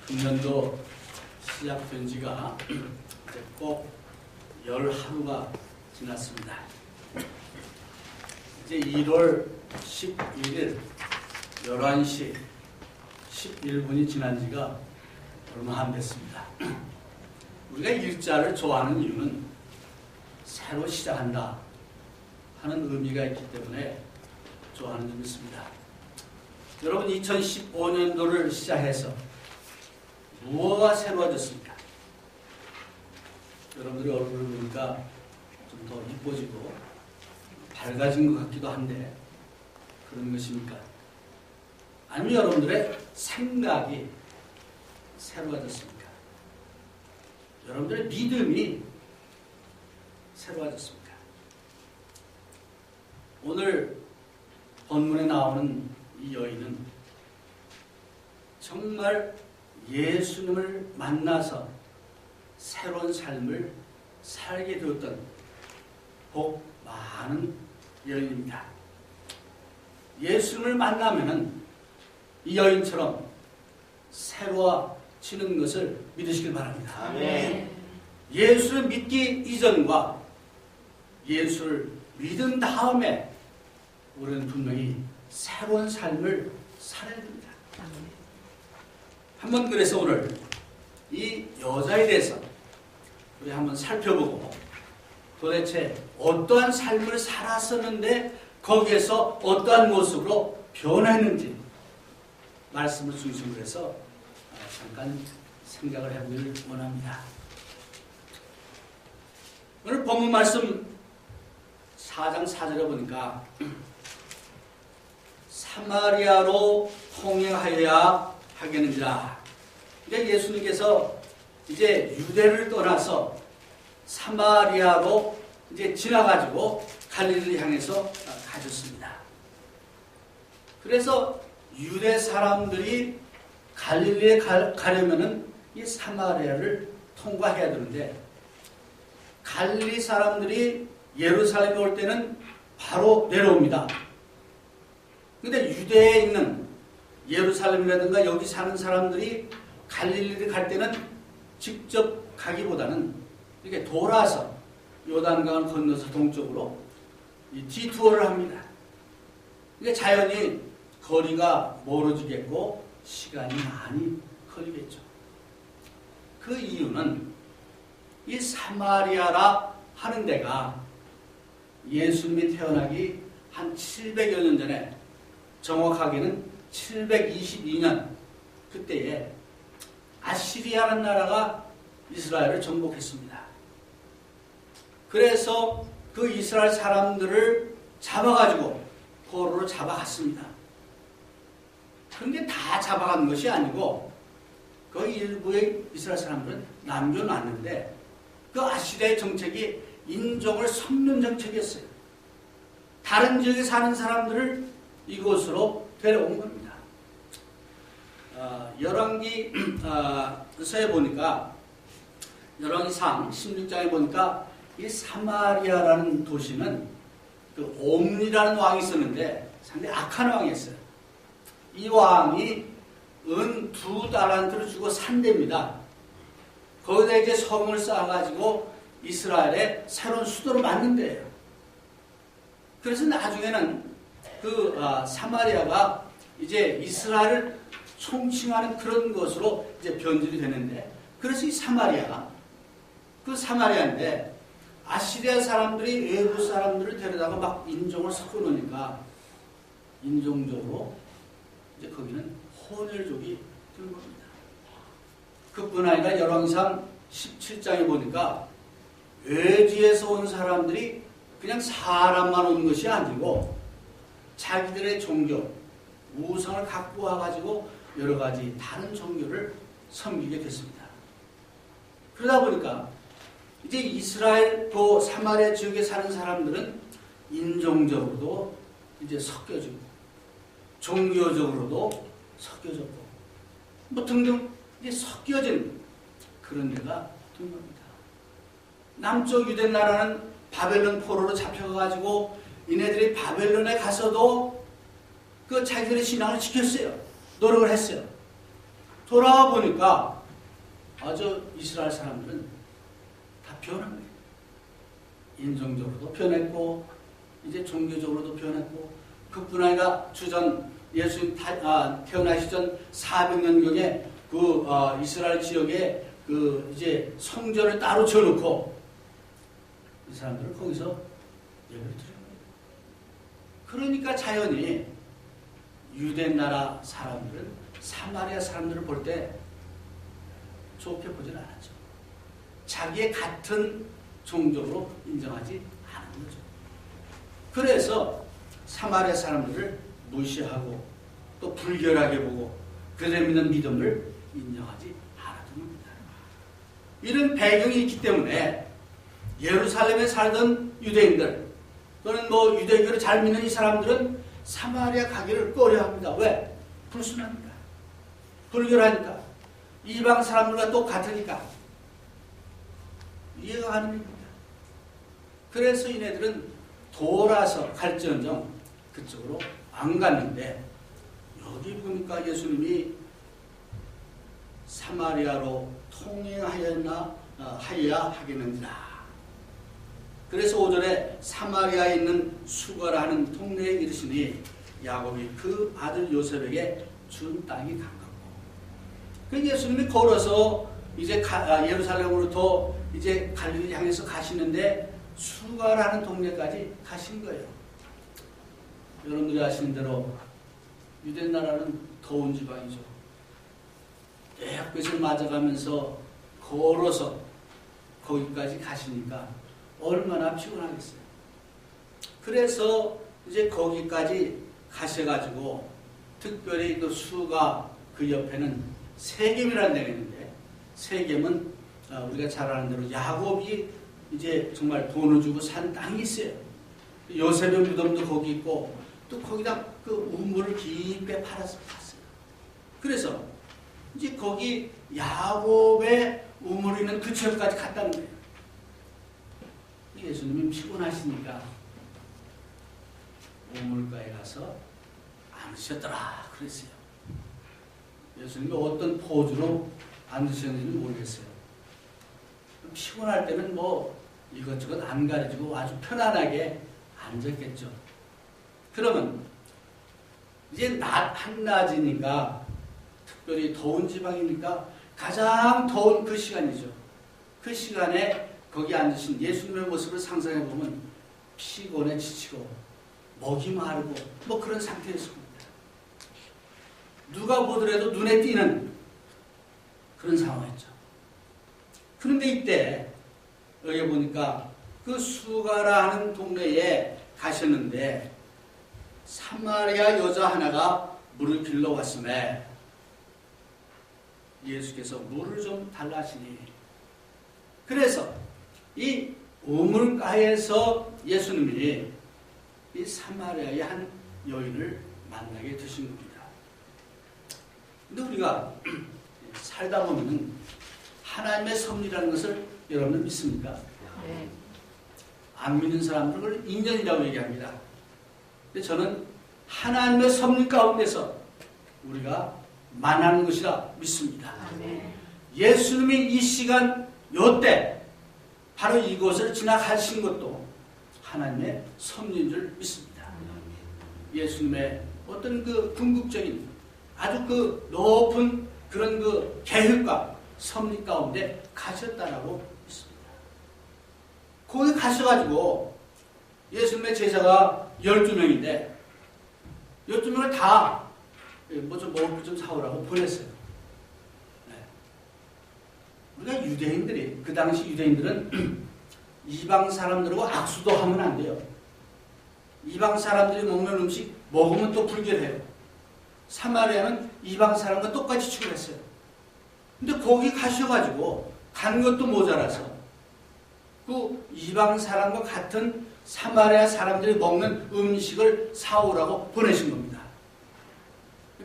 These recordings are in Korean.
금년도 시작된 지가 이제 꼭 10하루가 지났습니다. 이제 1월 11일 11시 11분이 지난 지가 얼마 안 됐습니다. 우리가 일자를 좋아하는 이유는 새로 시작한다 하는 의미가 있기 때문에 좋아하는 점이 있습니다. 여러분, 2015년도를 시작해서 무엇가 새로워졌습니까? 여러분들의 얼굴을 보니까 좀 더 이뻐지고 밝아진 것 같기도 한데 그런 것입니까? 아니면 여러분들의 생각이 새로워졌습니까? 여러분들의 믿음이 새로워졌습니까? 오늘 본문에 나오는 이 여인은 정말 예수님을 만나서 새로운 삶을 살게 되었던 복 많은 여인입니다. 예수님을 만나면은 이 여인처럼 새로워지는 것을 믿으시길 바랍니다. 아멘. 예수를 믿기 이전과 예수를 믿은 다음에 우리는 분명히 새로운 삶을 살아야 됩니다. 한번 그래서 오늘 이 여자에 대해서 우리 한번 살펴보고 도대체 어떠한 삶을 살았었는데 거기에서 어떠한 모습으로 변했는지 말씀을 중심으로 해서 잠깐 생각을 해보기를 원합니다. 오늘 본문 말씀 4장 4절에 보니까 사마리아로 통행하여야 하겠는지라. 이제 예수님께서 이제 유대를 떠나서 사마리아로 이제 지나가지고 갈릴리를 향해서 가셨습니다. 그래서 유대 사람들이 갈릴리에 가려면은 이 사마리아를 통과해야 되는데 갈릴리 사람들이 예루살렘에 올 때는 바로 내려옵니다. 근데 유대에 있는 예루살렘이라든가 여기 사는 사람들이 갈릴리를 갈 때는 직접 가기보다는 이렇게 돌아서 요단강을 건너서 동쪽으로 이 디투어를 합니다. 이게 자연히 거리가 멀어지겠고 시간이 많이 걸리겠죠. 그 이유는 이 사마리아라 하는 데가 예수님이 태어나기 한 700여 년 전에, 정확하게는 722년 그때에 아시리아라는 나라가 이스라엘을 정복했습니다. 그래서 그 이스라엘 사람들을 잡아가지고 포로로 잡아갔습니다. 그런데 다 잡아간 것이 아니고 그 일부의 이스라엘 사람들은 남겨놨는데 그 아시리아의 정책이 인종을 섞는 정책이었어요. 다른 지역에 사는 사람들을 이곳으로 데려온 겁니다. 열왕기서에 보니까 열왕기상 16장에 보니까 이 사마리아라는 도시는 그 옴리라는 왕이 있었는데 상당히 악한 왕이었어요. 이 왕이 은 2달란트를 주고 산 데입니다. 거기다 이제 성을 쌓아가지고 이스라엘의 새로운 수도를 만든 데예요. 그래서 나중에는 그 사마리아가 이제 이스라엘을 총칭하는 그런 것으로 이제 변질이 되는데, 그래서 이 사마리아가 그 사마리아인데 아시리아 사람들이 외부 사람들을 데려다가 막 인종을 섞어 놓으니까 인종적으로 이제 거기는 혼혈족이 된 겁니다. 그뿐 아니라 열왕기상 17장에 보니까 외지에서 온 사람들이 그냥 사람만 온 것이 아니고 자기들의 종교, 우상을 갖고 와가지고 여러 가지 다른 종교를 섬기게 됐습니다. 그러다 보니까 이제 이스라엘 또 사마리아 지역에 사는 사람들은 인종적으로도 이제 섞여지고 종교적으로도 섞여졌고 뭐 등등 이제 섞여진 그런 데가 된 겁니다. 남쪽 유대 나라는 바벨론 포로로 잡혀가지고 이네들이 바벨론에 가서도 그 자기들의 신앙을 지켰어요. 노력을 했어요. 돌아와 보니까 아주 이스라엘 사람들은 다 변한 거예요. 인종적으로도 변했고 이제 종교적으로도 변했고 그뿐 아니라 주전 예수님 태어나시 전 400년경에 그 이스라엘 지역에 그 이제 성전을 따로 지어놓고 이 사람들은 거기서 예배를 드려요. 그러니까 자연히 유대 나라 사람들은 사마리아 사람들을 볼 때 좋게 보질 않았죠. 자기의 같은 종족으로 인정하지 않은 거죠. 그래서 사마리아 사람들을 무시하고 또 불결하게 보고 그들의 믿는 믿음을 인정하지 않았던 겁니다. 이런 배경이 있기 때문에 예루살렘에 살던 유대인들 또는 뭐 유대교를 잘 믿는 이 사람들은 사마리아 가기를 꺼려합니다. 왜? 불순하니까. 불결하니까. 이방 사람들과 똑같으니까. 이해가 가는 겁니다. 그래서 이네들은 돌아서 갈지언정 그쪽으로 안 갔는데 여기 보니까 예수님이 사마리아로 통행하여야 하겠느니라. 그래서 오전에 사마리아에 있는 수가라 하는 동네에 이르시니 야곱이 그 아들 요셉에게 준 땅이 가깝고 그 예수님이 걸어서 이제 예루살렘으로부터 이제 갈릴리 향해서 가시는데 수가라는 동네까지 가신 거예요. 여러분들이 아시는 대로 유대 나라는 더운 지방이죠. 햇빛을 맞아가면서 걸어서 거기까지 가시니까 얼마나 피곤하겠어요. 그래서 이제 거기까지 가셔가지고 특별히 그 수가 그 옆에는 세겜이라는 데가 있는데 세겜은 우리가 잘 아는 대로 야곱이 이제 정말 돈을 주고 산 땅이 있어요. 요셉의 무덤도 거기 있고 또 거기다 그 우물을 깊게 팔았어요. 그래서 이제 거기 야곱의 우물이 있는 그 지역까지 갔다는 거예요. 예수님이 피곤하시니까 우물가에 가서 앉으셨더라 그랬어요. 예수님이 어떤 포즈로 앉으셨는지 모르겠어요. 피곤할 때는 뭐 이것저것 안 가르치고 아주 편안하게 앉았겠죠. 그러면 이제 한낮이니까 특별히 더운 지방이니까 가장 더운 그 시간이죠. 그 시간에 거기 앉으신 예수님의 모습을 상상해 보면 피곤해 지치고 목이 마르고 뭐 그런 상태였습니다. 누가 보더라도 눈에 띄는 그런 상황이었죠. 그런데 이때 여기 보니까 그 수가라 하는 동네에 가셨는데 사마리아 여자 하나가 물을 길러 왔음에 예수께서 물을 좀 달라 하시니 그래서 이 우물가에서 예수님이 이 사마리아의 한 여인을 만나게 되신 겁니다. 근데 우리가 살다 보면 하나님의 섭리라는 것을 여러분은 믿습니까? 네. 안 믿는 사람들은 인연이라고 얘기합니다. 근데 저는 하나님의 섭리 가운데서 우리가 만나는 것이라 믿습니다. 네. 예수님이 이 시간 요때 바로 이곳을 지나가신 것도 하나님의 섭리인 줄 믿습니다. 예수님의 어떤 그 궁극적인 아주 그 높은 그런 그 계획과 섭리 가운데 가셨다라고 믿습니다. 거기 가셔가지고 예수님의 제자가 12명인데 12명을 다 뭐 좀 먹을 거 좀 사오라고 보냈어요. 네. 우리가 유대인들이 그 당시 유대인들은 이방 사람들하고 악수도 하면 안 돼요. 이방 사람들이 먹는 음식 먹으면 또 불결해요. 사마리아는 이방 사람과 똑같이 취급했어요. 근데 거기 가셔가지고 간 것도 모자라서 그 이방 사람과 같은 사마리아 사람들이 먹는 음식을 사오라고 보내신 겁니다.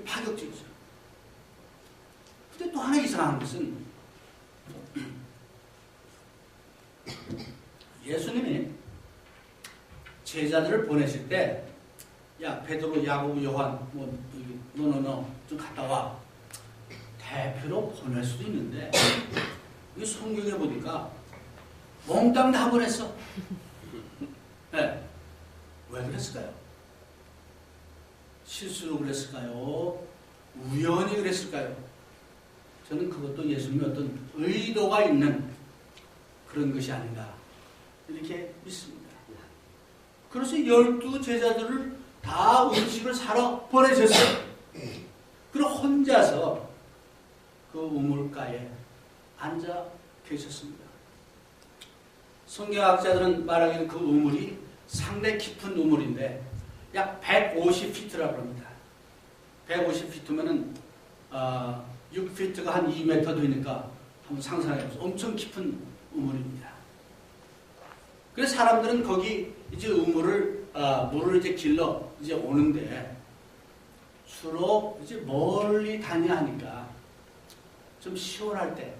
파격적이죠. 근데 또 하나 이상한 것은 예수님이 제자들을 보내실 때 야 베드로, 야고보, 요한 너 좀 갔다 와. 대표로 보낼 수도 있는데 이 성경에 보니까 몽땅 다 보냈어. 네. 왜 그랬을까요? 실수로 그랬을까요? 우연히 그랬을까요? 저는 그것도 예수님의 어떤 의도가 있는 그런 것이 아닌가 이렇게 믿습니다. 그래서 12 제자들을 다 음식을 사러 보내셨어요. 그리고 혼자서 그 우물가에 앉아 계셨습니다. 성경학자들은 말하기를 그 우물이 상당히 깊은 우물인데 약 150피트라고 합니다. 150피트면은 6피트가 한 2m 되니까 한번 상상해보세요. 엄청 깊은 우물입니다. 그래서 사람들은 거기 이제 물을 이제 길러 이제 오는데 주로 이제 멀리 다녀야 하니까 좀 시원할 때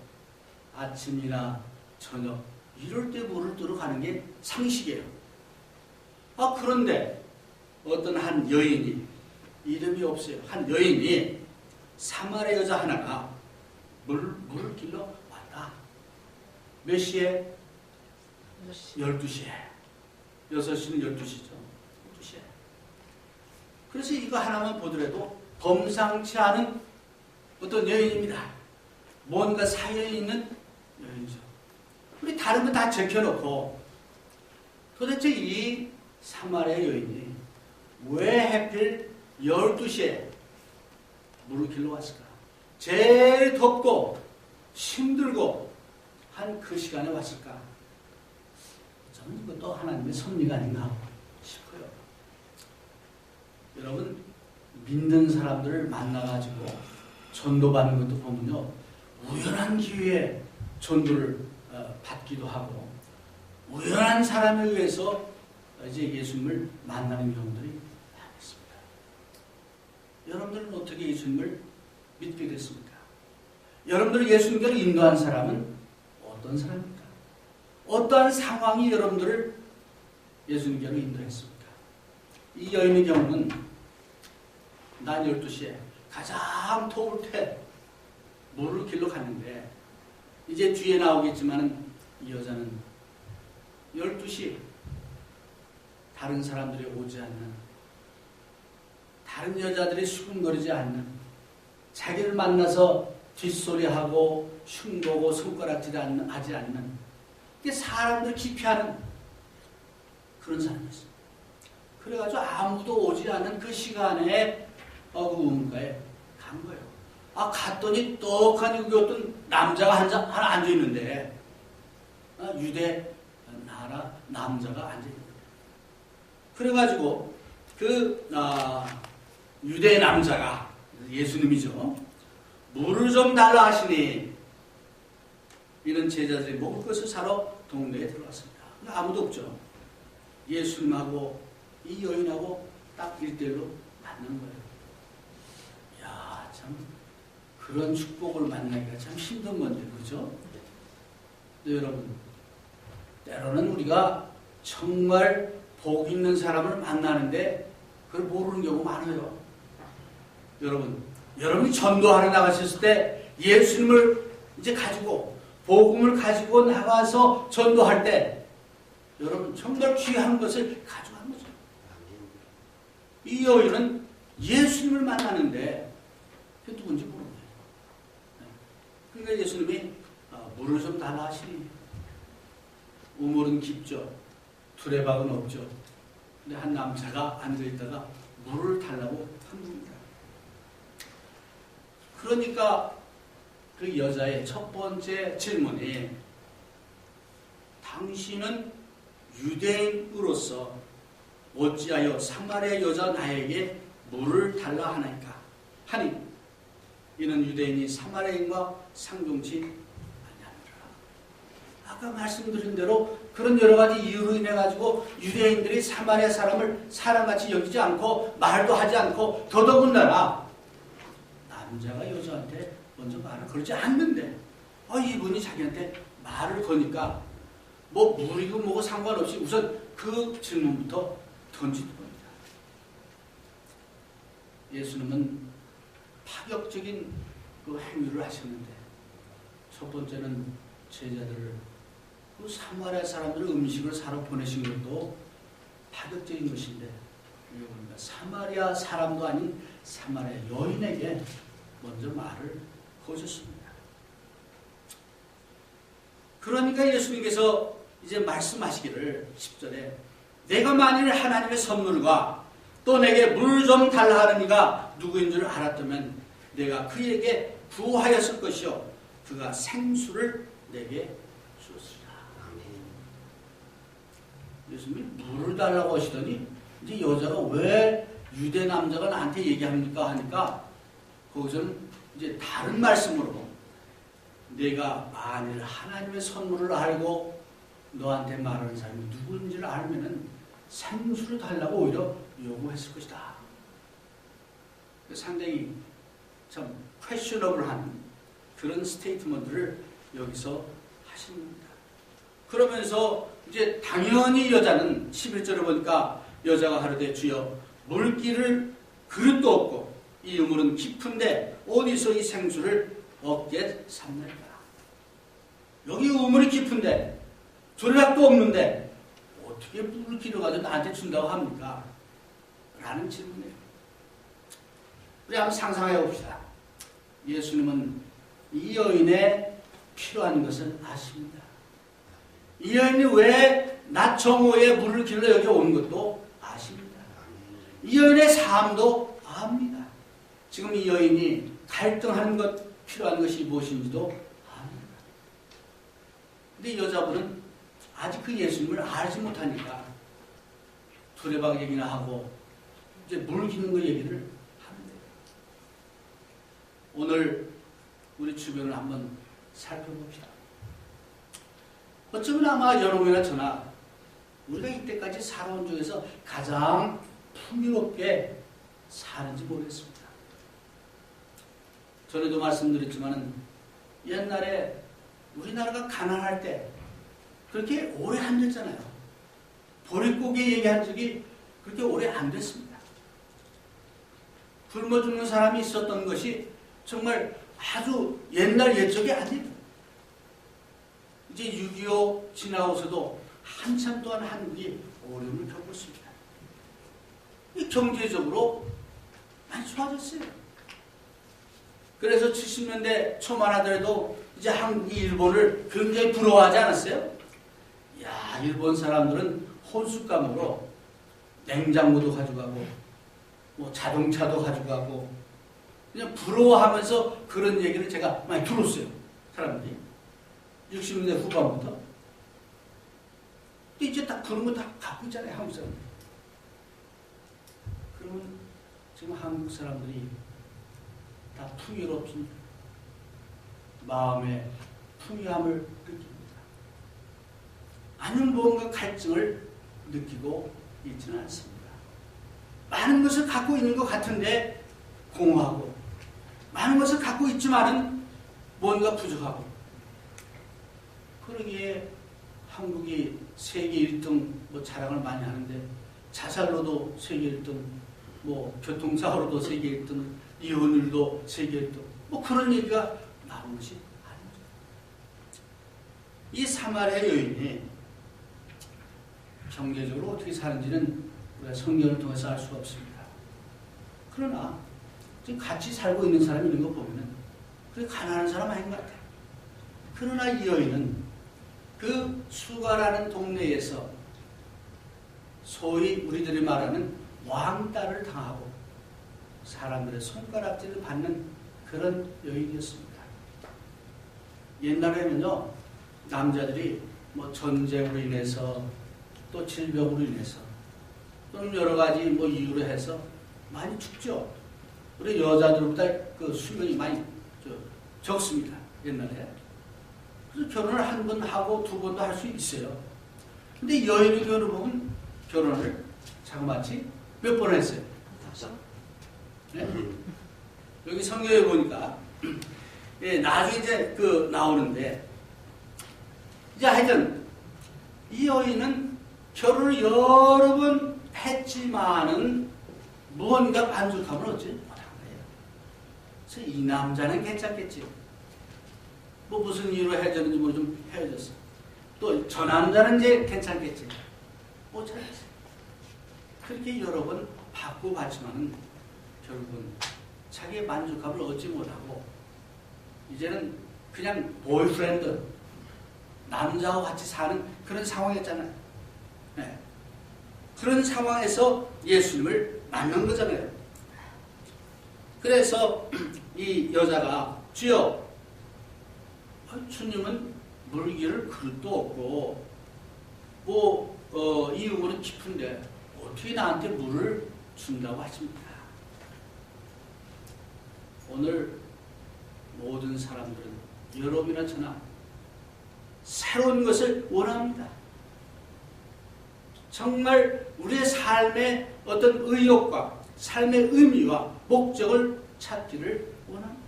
아침이나 저녁 이럴 때 물을 뜨러 가는 게 상식이에요. 그런데 어떤 한 여인이 이름이 없어요. 한 여인이 사마리아 여자 하나가 물을 길러 왔다. 몇 시에? 12시에. 6시는 12시죠. 12시에. 그래서 이거 하나만 보더라도 범상치 않은 어떤 여인입니다. 뭔가 사연이 있는 여인이죠. 우리 다른 거 다 제껴놓고 도대체 이 사마리아 여인이 왜 하필 12시에 물을 길러 왔을까? 제일 덥고 힘들고 한 그 시간에 왔을까? 저는 이것도 하나님의 섭리가 아닌가 싶어요. 여러분 믿는 사람들을 만나가지고 전도받는 것도 보면요. 우연한 기회에 전도를 받기도 하고 우연한 사람에 의해서 이제 예수님을 만나는 경우들이 많이 있습니다. 여러분들은 어떻게 예수님을 믿게 됐습니까? 여러분들을 예수님께로 인도한 사람은 어떤 사람입니까? 어떠한 상황이 여러분들을 예수님께로 인도했습니까? 이 여인의 경우는 낮 12시에 가장 더울 때 물을 길러 갔는데 이제 뒤에 나오겠지만 이 여자는 12시 다른 사람들이 오지 않는 다른 여자들이 수군거리지 않는 자기를 만나서 뒷소리하고 흉보고 손가락질 하지 않는 사람들 기피하는 그런 사람이었어요. 그래가지고 아무도 오지 않은 그 시간에 그 우물가에 간 거예요. 갔더니 떡하니 여기 어떤 남자가 하나 앉아있는데 유대 나라 남자가 앉아있는 거예요. 그래가지고 그 유대 남자가 예수님이죠. 물을 좀 달라 하시니 이런 제자들이 먹을 것을 사러 동네에 들어갔습니다. 아무도 없죠. 예수님하고 이 여인하고 딱 1대1로 만난 거예요. 이야, 참 그런 축복을 만나기가 참 힘든 건데, 그죠? 네, 여러분, 때로는 우리가 정말 복 있는 사람을 만나는데 그걸 모르는 경우 많아요. 여러분이 전도하러 나가셨을 때 예수님을 이제 가지고 복음을 가지고 나가서 전도할 때 여러분 정말 귀한 것을 가져간 거죠. 이 여인은 예수님을 만나는데 그게 누군지 모르는 거예요. 그러니까 예수님이 물을 좀 달라 하시니 우물은 깊죠. 두레박은 없죠. 근데 한 남자가 앉아있다가 물을 달라고 한 겁니다. 그러니까 그 여자의 첫 번째 질문이 당신은 유대인으로서 어찌하여 사마리아 여자 나에게 물을 달라 하나이까 하니 이는 유대인이 사마리아인과 상종치 아니하니라. 아까 말씀드린 대로 그런 여러 가지 이유로 인해 가지고 유대인들이 사마리아 사람을 사람같이 여기지 않고 말도 하지 않고 더더군다나 남자가 여자한테 먼저 말을 걸지 않는데 이분이 자기한테 말을 거니까 뭐 물이고 뭐고 상관없이 우선 그 질문부터 던지는 겁니다. 예수님은 파격적인 그 행위를 하셨는데 첫 번째는 제자들을 그 사마리아 사람들의 음식을 사러 보내신 것도 파격적인 것인데 그러니까 사마리아 사람도 아닌 사마리아 여인에게 먼저 말을 거셨습니다. 그러니까 예수님께서 이제 말씀하시기를 10절에 내가 만일 하나님의 선물과 또 내게 물 좀 달라 하는 이가 누구인 줄 알았다면 내가 그에게 구하였을 것이요 그가 생수를 내게 주었으리라. 예수님이 물을 달라고 하시더니 이제 여자가 왜 유대 남자가 나한테 얘기합니까 하니까 거기서는 이제 다른 말씀으로 내가 만일 하나님의 선물을 알고 너한테 말하는 사람이 누구인지를 알면은 생수를 달라고 오히려 요구했을 것이다. 상당히 참 퀘셔너블한 그런 스테이트먼트를 여기서 하신 겁니다. 그러면서 이제 당연히 여자는 11절에 보니까 여자가 하루되 주여 물기를 그릇도 없고 이 우물은 깊은데 어디서 이 생수를 얻게 삼나이까. 여기 우물이 깊은데 조략도 없는데 어떻게 물을 길어가지고 나한테 준다고 합니까? 라는 질문이에요. 우리 한번 상상해 봅시다. 예수님은 이 여인의 필요한 것을 아십니다. 이 여인이 왜 낮 정오에 물을 길러 여기 온 것도 아십니다. 이 여인의 삶도 압니다. 지금 이 여인이 갈등하는 것, 필요한 것이 무엇인지도 압니다. 근데 이 여자분은 아직 그 예수님을 알지 못하니까 두레박 얘기나 하고 이제 물 기는 거 얘기를 하는데 오늘 우리 주변을 한번 살펴봅시다. 어쩌면 아마 여러분이나 저나 우리가 이때까지 살아온 중에서 가장 풍요롭게 사는지 모르겠습니다. 전에도 말씀드렸지만 옛날에 우리나라가 가난할 때 그렇게 오래 안 됐잖아요. 보릿고개 얘기한 적이 그렇게 오래 안 됐습니다. 굶어 죽는 사람이 있었던 것이 정말 아주 옛날 옛적이 아니에요. 이제 6.25 지나고서도 한참 동안 한국이 어려움을 겪고 있습니다. 경제적으로 많이 좋아졌어요. 그래서 70년대 초만 하더라도 이제 한국이 일본을 굉장히 부러워하지 않았어요? 야, 일본 사람들은 혼숫감으로 냉장고도 가져가고 뭐 자동차도 가져가고 그냥 부러워하면서 그런 얘기를 제가 많이 들었어요. 사람들이 60년대 후반부터. 근데 이제 딱 그런 거 다 갖고 있잖아요. 한국 사람들. 그러면 지금 한국 사람들이 다 풍요롭습니다. 마음의 풍요함을 느낍니다. 아니면 뭔가 갈증을 느끼고 있지는 않습니다. 많은 것을 갖고 있는 것 같은데 공허하고 많은 것을 갖고 있지만은 뭔가 부족하고 그러기에 한국이 세계 1등 뭐 자랑을 많이 하는데 자살로도 세계 1등 뭐 교통사고로도 세계 1등 이혼율도 세계 1등 뭐 그런 얘기가 나오는 것이 아닙니다. 이 사마리아 여인이 경제적으로 어떻게 사는지는 우리가 성경을 통해서 알 수가 없습니다. 그러나 지금 같이 살고 있는 사람이 있는 거 보면은 그게 가난한 사람 아닌 것 같아요. 그러나 이 여인은 그 수가라는 동네에서 소위 우리들이 말하는 왕따를 당하고 사람들의 손가락질을 받는 그런 여인이었습니다. 옛날에는요, 남자들이 뭐 전쟁으로 인해서 또 질병으로 인해서 또는 여러 가지 뭐 이유로 해서 많이 죽죠. 우리 여자들보다 그 수명이 많이 적습니다. 옛날에. 그래서 결혼을 한 번 하고 두 번도 할 수 있어요. 근데 여인의 경우를 보면 결혼을 자그마치 몇 번 했어요? 5. 네? 여기 성경에 보니까 예, 나중에 이제 그 나오는데 이제 하여튼 이 여인은 결혼을 여러 번 했지만은 무언가 만족함을 얻지 못한 거예요. 그래서 이 남자는 괜찮겠지. 뭐 무슨 이유로 헤어졌는지 뭐 좀 헤어졌어. 또 저 남자는 이제 괜찮겠지. 못 찾았어. 그렇게 여러 번 받고 받지만은 결국은 자기의 만족감을 얻지 못하고 이제는 그냥 보이프렌드, 남자와 같이 사는 그런 상황이었잖아요. 네. 그런 상황에서 예수님을 만난 거잖아요. 그래서 이 여자가 주여, 주님은 물기를 그릇도 없고 이 우물은 깊은데 어떻게 나한테 물을 준다고 하십니까? 오늘 모든 사람들은 여러분이나 저나 새로운 것을 원합니다. 정말 우리의 삶의 어떤 의욕과 삶의 의미와 목적을 찾기를 원합니다.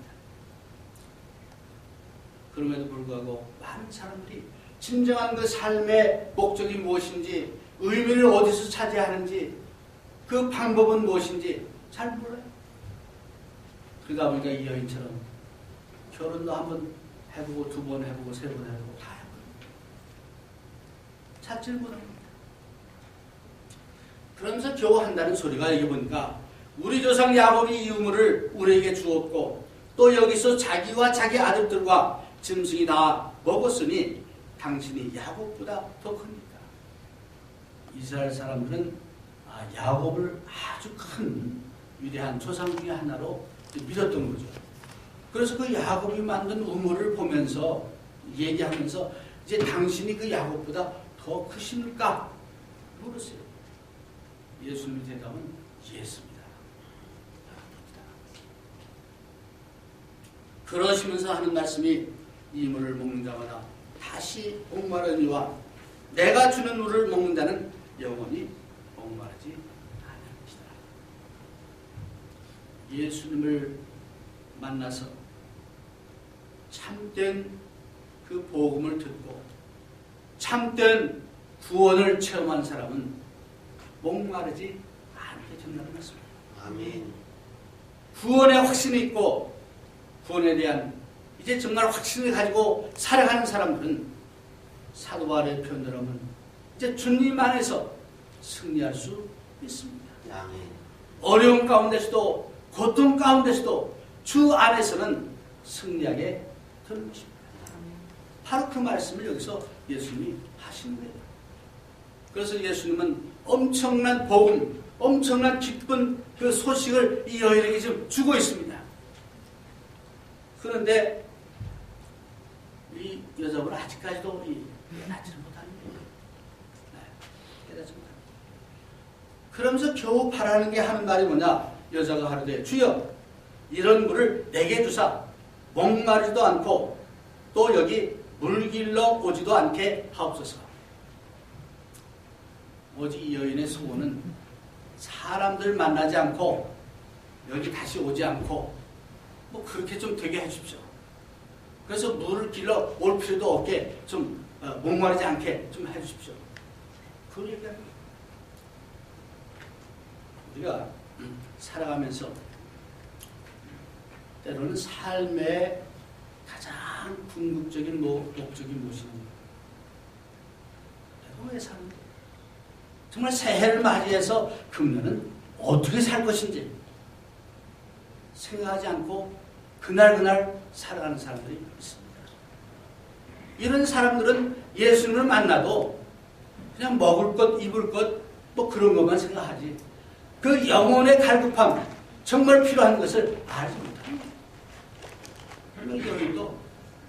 그럼에도 불구하고 많은 사람들이 진정한 그 삶의 목적이 무엇인지, 의미를 어디서 찾아야 하는지, 그 방법은 무엇인지 잘 몰라요. 그러다 보니까 이 여인처럼 결혼도 한번 해보고 2번 해보고 3번 해보고 다 해보고 찾지를 못합니다. 그러면서 겨우 한다는 소리가 여기 보니까 우리 조상 야곱이 이 우물을 우리에게 주었고 또 여기서 자기와 자기 아들들과 짐승이 다 먹었으니 당신이 야곱보다 더 큽니까? 이스라엘 사람들은 야곱을 아주 큰 위대한 조상 중에 하나로 믿었던 거죠. 그래서 그 야곱이 만든 우물을 보면서 얘기하면서 이제 당신이 그 야곱보다 더 크십니까? 물었어요. 예수님의 대답은 예수입니다. 그러시면서 하는 말씀이 이 물을 먹는 자마다 다시 목마르니와 내가 주는 물을 먹는 자는 영원히 목마르지 않을 것이다. 예수님을 만나서 참된 그 복음을 듣고 참된 구원을 체험한 사람은 목마르지 않게 된다는 말씀입니다. 아멘. 구원의 확신이 있고 구원에 대한 이제 정말 확신을 가지고 살아가는 사람들은 사도 바울의 표현대로 하면 이제 주님 안에서 승리할 수 있습니다. 아멘. 어려움 가운데서도 고통 가운데서도 주 안에서는 승리하게 되는 것입니다. 바로 그 말씀을 여기서 예수님이 하신 거예요. 그래서 예수님은 엄청난 복음, 엄청난 기쁜 그 소식을 이 여인에게 지금 주고 있습니다. 그런데 이 여자분 아직까지도 깨닫지를 못합니다. 깨닫지 못합니다. 그러면서 겨우 바라는 게 하는 말이 뭐냐? 여자가 하루되 주여 이런 물을 내게 주사 목마르지도 않고 또 여기 물길러 오지도 않게 하옵소서. 오직 이 여인의 소원은 사람들 만나지 않고 여기 다시 오지 않고 뭐 그렇게 좀 되게 해주십시오. 그래서 물을 길러 올 필요도 없게 좀 목마르지 않게 좀 해주십시오. 그걸 얘기합니다. 우리가 살아가면서 때로는 삶의 가장 궁극적인 목적이 무엇인지, 내가 왜 사는지, 정말 새해를 맞이해서 금년은 어떻게 살 것인지 생각하지 않고 그날 살아가는 사람들이 있습니다. 이런 사람들은 예수님을 만나도 그냥 먹을 것, 입을 것, 뭐 그런 것만 생각하지 그 영혼의 갈급함, 정말 필요한 것을 알지 못합니다. 물론 여기도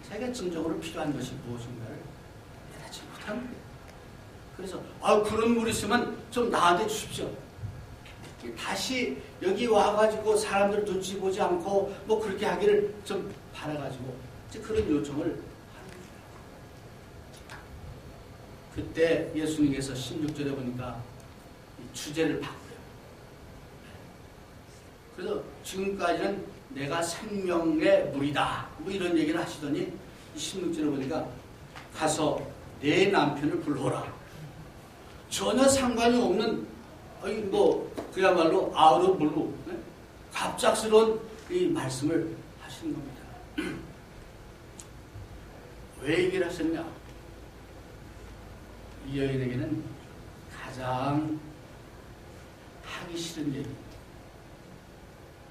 자기가 진정으로 필요한 것이 무엇인가를 깨닫지 못합니다. 그래서 그런 물 있으면 좀 나한테 주십시오. 다시 여기 와가지고 사람들 눈치 보지 않고 뭐 그렇게 하기를 좀 바라가지고 이제 그런 요청을 합니다. 그때 예수님께서 16절에 보니까 이 주제를 바꿔요. 그래서 지금까지는 내가 생명의 물이다 뭐 이런 얘기를 하시더니 16절에 보니까 가서 내 남편을 불러라. 전혀 상관이 없는 그야말로 아웃 오브 블루 갑작스러운 이 말씀을 하시는 겁니다. 왜 얘기를 하셨냐? 이 여인에게는 가장 하기 싫은 얘기,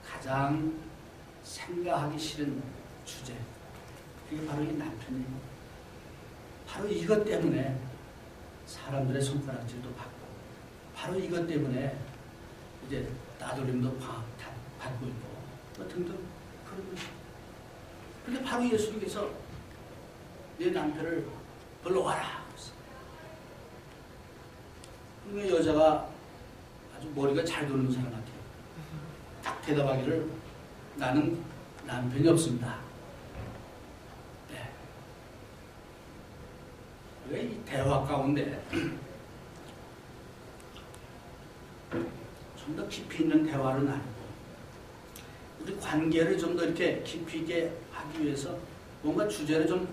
가장 생각하기 싫은 주제, 그게 바로 이 남편이에요. 바로 이것 때문에 사람들의 손가락질도 받고, 바로 이것 때문에 이제 따돌림도 받고 있고, 뭐 등등 그런 것이. 근데 바로 예수님께서 내 남편을 불러와라. 그 여자가 아주 머리가 잘 도는 사람 같아요. 딱 대답하기를 나는 남편이 없습니다. 네. 왜 이 대화 가운데 좀 더 깊이 있는 대화를 나누고 우리 관계를 좀 더 이렇게 깊이 있게 하기 위해서 뭔가 주제를 좀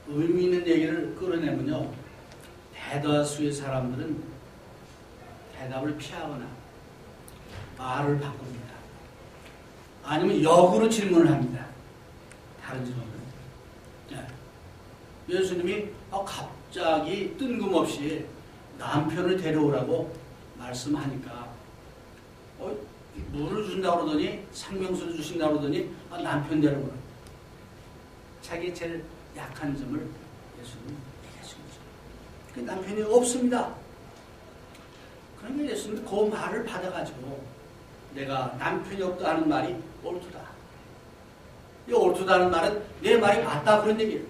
의미 있는 얘기를 끌어내면요, 대다수의 사람들은 대답을 피하거나 말을 바꿉니다. 아니면 역으로 질문을 합니다. 다른 질문을. 네. 예수님이 갑자기 뜬금없이 남편을 데려오라고 말씀하니까 물을 준다고 그러더니 생명수를 주신다고 그러더니 남편 데려오라. 자기 제일 약한 점을 예수님이 얘기하신 거죠. 그 남편이 없습니다. 그러면 예수님이 그 말을 받아가지고 내가 남편이 없다 하는 말이 옳다. 이 옳다는 말은 내 말이 맞다 그런 얘기예요.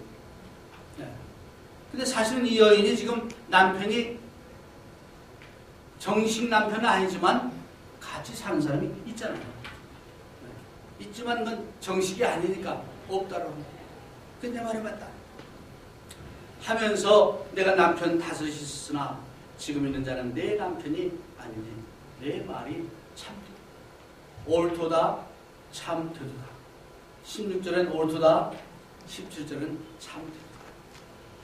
네. 근데 사실은 이 여인이 지금 남편이 정식 남편은 아니지만 같이 사는 사람이 있잖아요. 네. 있지만 그건 정식이 아니니까 없다라고 합니다. 근데 내 말이 맞다 하면서 내가 남편 5이 있으나 지금 있는 자는 내 남편이 아니니 내 말이 참 옳도다 참 되도다. 16절엔 옳도다, 17절은 참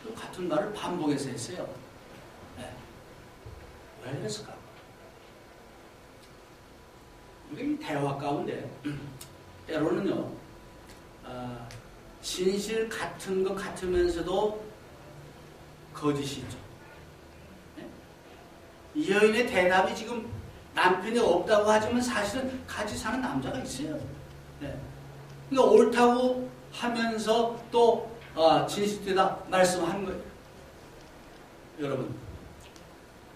되도다. 같은 말을 반복해서 했어요. 네. 왜 그랬을까? 우리가 이 대화 가운데 때로는요, 진실 같은 것 같으면서도 거짓이 있죠. 이 여인의 대답이 지금 남편이 없다고 하지만 사실은 같이 사는 남자가 있어요. 네. 그러니까 옳다고 하면서 또 진실되다 말씀하는 거예요. 여러분,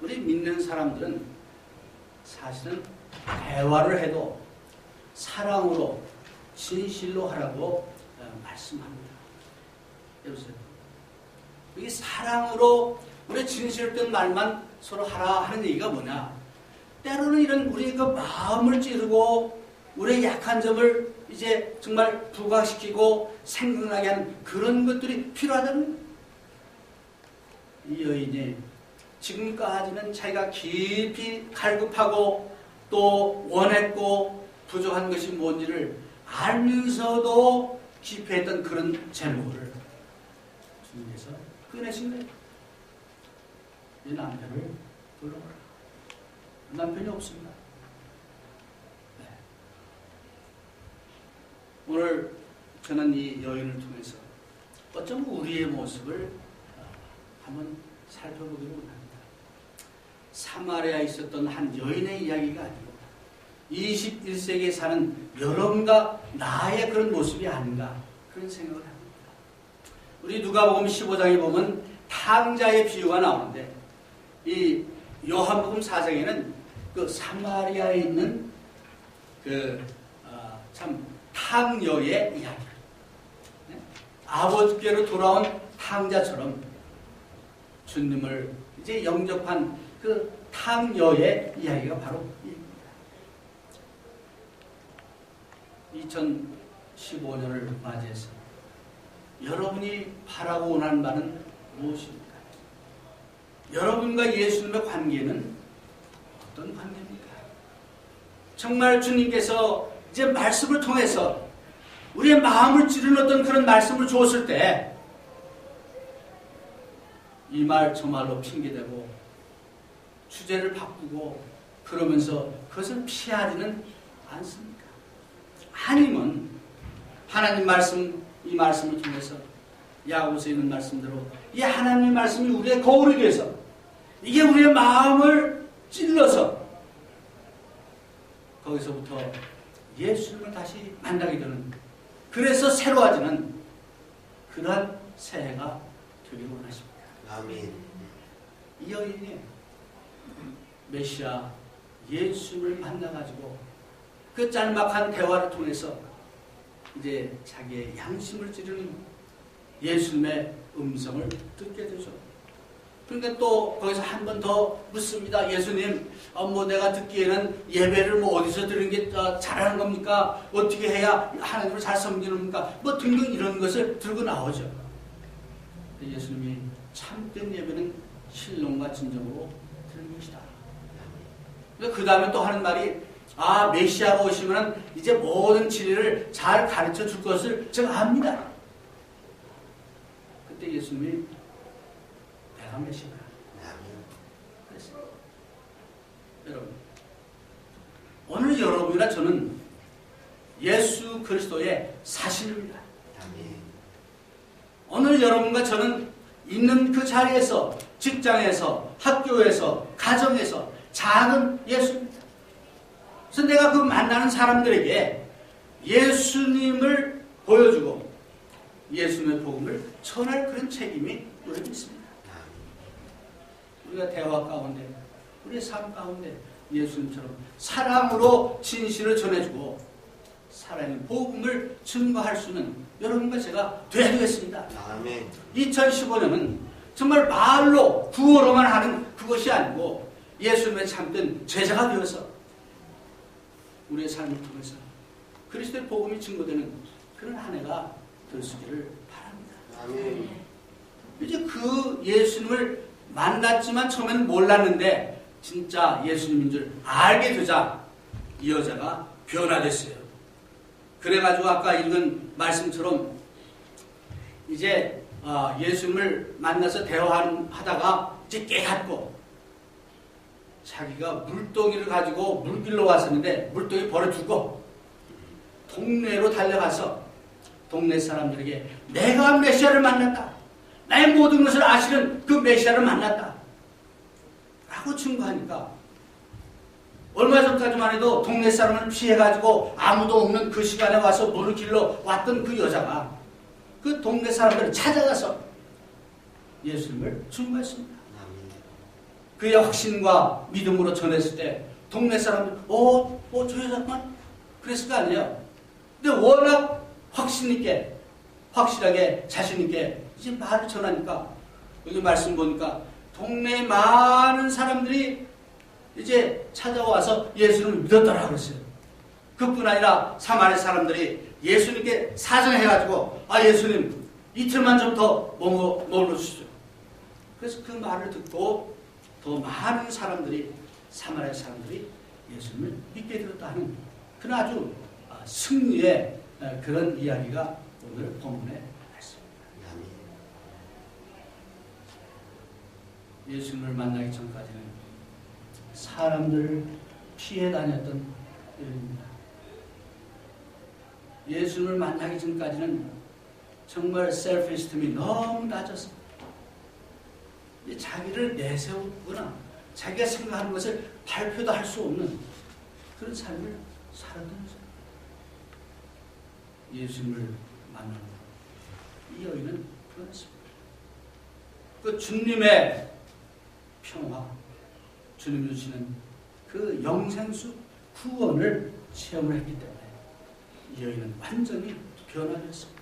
우리 믿는 사람들은 사실은 대화를 해도 사랑으로 진실로 하라고 말씀합니다. 여보세요. 이 사랑으로 우리 진실된 말만 서로 하라 하는 얘기가 뭐냐? 때로는 이런 우리 그 마음을 찌르고 우리의 약한 점을 이제 정말 부각시키고 생각나게 하는 그런 것들이 필요하다는 거예요. 이 여인이 지금까지는 자기가 깊이 갈급하고 또 원했고 부족한 것이 뭔지를 알면서도 깊이 했던 그런 제목을 주님께서 꺼내신 거예요. 이 남편을 불러오라. 남편이 없습니다. 네. 오늘 저는 이 여인을 통해서 어쩌면 우리의 모습을 한번 살펴보기로 합니다. 사마리아에 있었던 한 여인의 이야기가 아니고 21세기에 사는 여러분과 나의 그런 모습이 아닌가 그런 생각을 합니다. 우리 누가복음 15장에 보면 탕자의 비유가 나오는데 이 요한복음 4장에는 그 사마리아에 있는 참 탕여의 이야기, 네? 아버지께로 돌아온 탕자처럼 주님을 이제 영접한 그 탕여의 이야기가 바로 이입니다. 2015년을 맞이해서 여러분이 바라고 원하는 바는 무엇입니까? 여러분과 예수님의 관계는 어떤 관계입니까? 정말 주님께서 이제 말씀을 통해서 우리의 마음을 찌르는 어떤 그런 말씀을 주었을 때 이 말 저 말로 핑계대고 주제를 바꾸고 그러면서 그것을 피하지는 않습니까? 아니면 하나님 말씀, 이 말씀을 통해서 야고보서에 있는 말씀대로 이 하나님의 말씀이 우리의 거울이 돼서 이게 우리의 마음을 찔러서 거기서부터 예수님을 다시 만나게 되는, 그래서 새로워지는 그러한 새해가 되길 원하십니다. 아멘. 이 여인이 메시아 예수님을 만나가지고 그 짤막한 대화를 통해서 이제 자기의 양심을 찌르는 예수님의 음성을 듣게 되죠. 그러니까 또 거기서 한 번 더 묻습니다. 예수님, 뭐 내가 듣기에는 예배를 뭐 어디서 드리는 게 잘하는 겁니까? 어떻게 해야 하나님을 잘 섬기는 겁니까? 뭐 등등 이런 것을 들고 나오죠. 예수님이 참된 예배는 신령과 진정으로 드리는 것이다. 그 다음에 또 하는 말이, 메시아가 오시면 이제 모든 진리를 잘 가르쳐 줄 것을 제가 압니다. 그때 예수님이 내가 메시아다 그랬어요. 여러분, 오늘 여러분이나 저는 예수 그리스도의 사실입니다. 오늘 여러분과 저는 있는 그 자리에서, 직장에서, 학교에서, 가정에서 작은 예수입니다. 그래서 내가 그 만나는 사람들에게 예수님을 보여주고 예수님의 복음을 전할 그런 책임이 우리에게 있습니다. 우리가 대화 가운데, 우리의 삶 가운데 예수님처럼 사랑으로 진실을 전해주고 살아있는 복음을 증거할 수 있는 여러분과 제가 되어야 되겠습니다. 아멘. 2015년은 정말 말로 구호로만 하는 그것이 아니고 예수님의 참된 제자가 되어서 우리의 삶을 통해서 그리스도의 복음이 증거되는 그런 한 해가 될 수 있기를 바랍니다. 아멘. 이제 그 예수님을 만났지만 처음에는 몰랐는데 진짜 예수님인 줄 알게 되자 이 여자가 변화됐어요. 그래가지고 아까 읽은 말씀처럼 이제 예수님을 만나서 대화하다가 이제 깨닫고 자기가 물동이를 가지고 물길로 왔었는데 물동이 버려두고 동네로 달려가서 동네 사람들에게 내가 메시아를 만났다. 나의 모든 것을 아시는 그 메시아를 만났다. 라고 증거하니까 얼마 전까지만 해도 동네 사람을 피해가지고 아무도 없는 그 시간에 와서 물을 길러 왔던 그 여자가 그 동네 사람들을 찾아가서 예수님을 증거했습니다. 그의 확신과 믿음으로 전했을 때 동네 사람들 저 여자만 그랬을 거 아니에요. 근데 워낙 확신 있게 확실하게 자신 있게 이제 말을 전하니까 여기 말씀 보니까 동네에 많은 사람들이 이제 찾아와서 예수님을 믿었더라 그랬어요. 그뿐 아니라 사마리아 사람들이 예수님께 사정해가지고 예수님 이틀만 좀 더 머물러 주시죠. 그래서 그 말을 듣고 더 많은 사람들이 사마리아 사람들이 예수님을 믿게 되었다 하는 그런 아주 승리의 그런 이야기가 오늘 본문에 있습니다. 예수님을 만나기 전까지는 사람들을 피해 다녔던 일입니다. 예수님을 만나기 전까지는 정말 셀프-에스팀이 너무 낮았습니다. 자기를 내세우거나 자기가 생각하는 것을 발표도 할 수 없는 그런 삶을 살았던 거죠. 예수님을 만나는 이 여인은 그렇습니다. 그 주님의 평화, 주님 주시는 그 영생수 구원을 체험을 했기 때문에 이 여인은 완전히 변화되었습니다.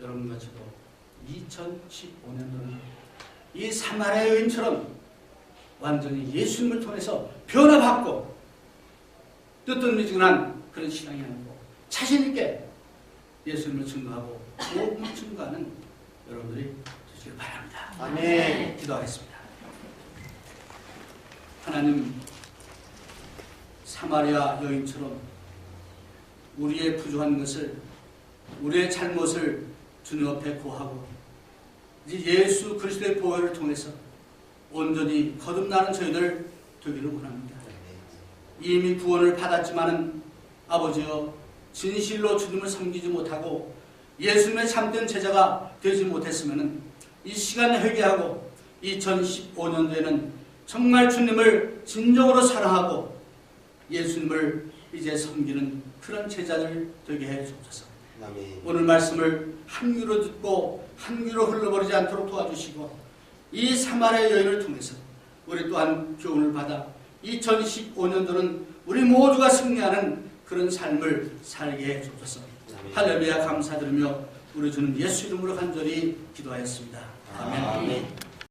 여러분과 저도 2015년도는 이 사마리아 여인처럼 완전히 예수님을 통해서 변화받고 뜨뜻미지근한 그런 신앙이 아니고 자신있게 예수님을 증거하고 복음을 증거하는 여러분들이 되시길 바랍니다. 아멘. 기도하겠습니다. 하나님, 사마리아 여인처럼 우리의 부족한 것을, 우리의 잘못을 주님 앞에 고하고 이제 예수 그리스도의 보혈을 통해서 온전히 거듭나는 저희들 되기를 원합니다. 이미 구원을 받았지만은 아버지여 진실로 주님을 섬기지 못하고 예수님의 참된 제자가 되지 못했으면 이 시간 회개하고 2015년도에는 정말 주님을 진정으로 사랑하고 예수님을 이제 섬기는 그런 제자들 되게 해 주옵소서. 오늘 말씀을 한 귀로 듣고 한 귀로 흘러버리지 않도록 도와주시고 이 사마리아 여인을 통해서 우리 또한 교훈을 받아 2015년도는 우리 모두가 승리하는 그런 삶을 살게 해 주옵소서. 할렐루야. 감사드리며 우리 주는 예수 이름으로 간절히 기도하였습니다. 아멘.